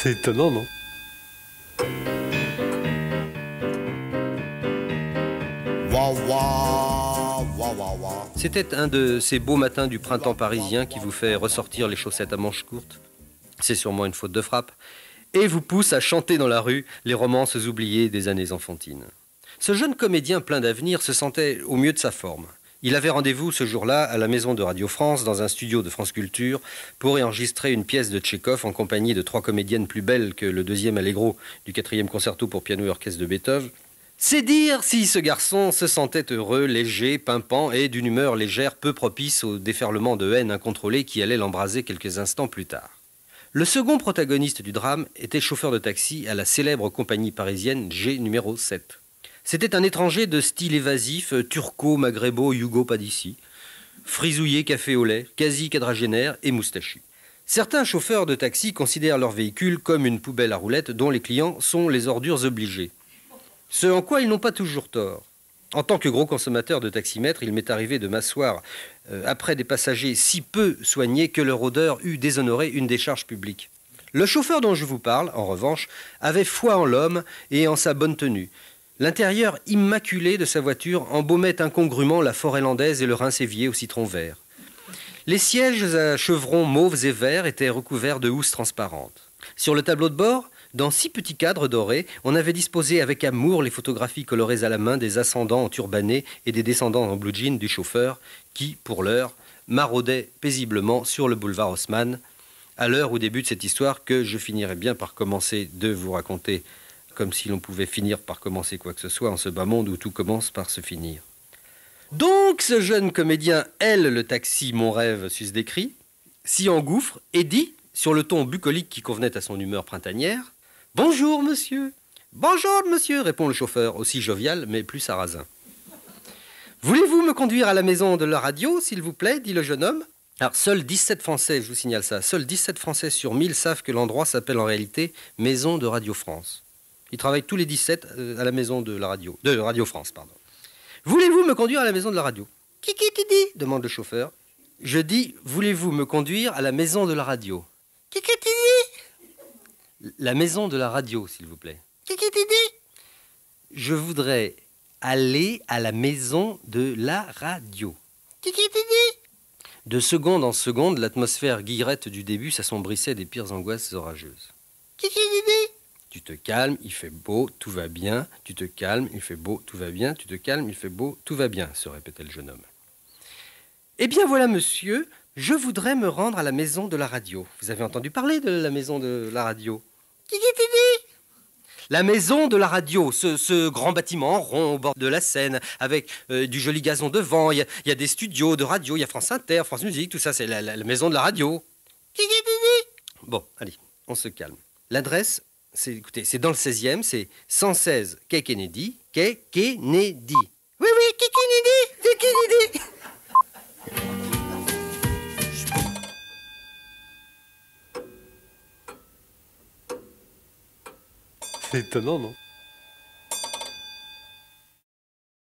C'est étonnant, non? C'était un de ces beaux matins du printemps parisien qui vous fait ressortir les chaussettes à manches courtes. C'est sûrement une faute de frappe. Et vous pousse à chanter dans la rue les romances oubliées des années enfantines. Ce jeune comédien plein d'avenir se sentait au mieux de sa forme. Il avait rendez-vous ce jour-là à la maison de Radio France, dans un studio de France Culture, pour enregistrer une pièce de Tchekhov en compagnie de 3 comédiennes plus belles que le 2e allegro du 4e concerto pour piano et orchestre de Beethoven. C'est dire si ce garçon se sentait heureux, léger, pimpant et d'une humeur légère peu propice au déferlement de haine incontrôlée qui allait l'embraser quelques instants plus tard. Le second protagoniste du drame était chauffeur de taxi à la célèbre compagnie parisienne G numéro 7. C'était un étranger de style évasif, turco-maghrébo-yougo-pas d'ici, frisouillé café au lait, quasi quadragénaire et moustachu. Certains chauffeurs de taxi considèrent leur véhicule comme une poubelle à roulettes dont les clients sont les ordures obligées. Ce en quoi ils n'ont pas toujours tort. En tant que gros consommateur de taximètre, il m'est arrivé de m'asseoir après des passagers si peu soignés que leur odeur eût déshonoré une décharge publique. Le chauffeur dont je vous parle, en revanche, avait foi en l'homme et en sa bonne tenue. L'intérieur immaculé de sa voiture embaumait incongrument la forêt landaise et le Rhin-Sévier au citron vert. Les sièges à chevrons mauves et verts étaient recouverts de housse transparente. Sur le tableau de bord, dans 6 petits cadres dorés, on avait disposé avec amour les photographies colorées à la main des ascendants en turbanés et des descendants en blue jean du chauffeur qui, pour l'heure, maraudait paisiblement sur le boulevard Haussmann, à l'heure où débute cette histoire que je finirai bien par commencer de vous raconter, comme si l'on pouvait finir par commencer quoi que ce soit en ce bas monde où tout commence par se finir. Donc ce jeune comédien, elle, le taxi, mon rêve, sus décrit, s'y engouffre et dit, sur le ton bucolique qui convenait à son humeur printanière, « Bonjour, monsieur !»« Bonjour, monsieur !» répond le chauffeur, aussi jovial, mais plus sarrasin. « Voulez-vous me conduire à la maison de la radio, s'il vous plaît ?» dit le jeune homme. Alors, seuls 17 Français, je vous signale ça, seuls 17 Français sur 1000 savent que l'endroit s'appelle en réalité Maison de Radio France. Ils travaillent tous les 17 à la maison de la radio, de Radio France, pardon. Voulez-vous me conduire à la maison de la radio? Qui dit demande le chauffeur. Je dis, voulez-vous me conduire à la maison de la radio? Qui dit? La maison de la radio, s'il vous plaît. Qui dit? Je voudrais aller à la maison de la radio. Qui dit? De seconde en seconde, l'atmosphère guillerette du début s'assombrissait des pires angoisses orageuses. Qui dit? Tu te calmes, il fait beau, tout va bien. Tu te calmes, il fait beau, tout va bien. Tu te calmes, il fait beau, tout va bien, se répétait le jeune homme. Eh bien voilà, monsieur, je voudrais me rendre à la maison de la radio. Vous avez entendu parler de la maison de la radio? Qui dit? La maison de la radio, ce grand bâtiment rond au bord de la Seine, avec du joli gazon devant. Il y a des studios de radio, il y a France Inter, France Musique, tout ça, c'est la maison de la radio. Qui dit? Bon, allez, on se calme. L'adresse... C'est dans le 16e, c'est 116 quai Kennedy, quai Kennedy. Oui, quai Kennedy. C'est étonnant, non?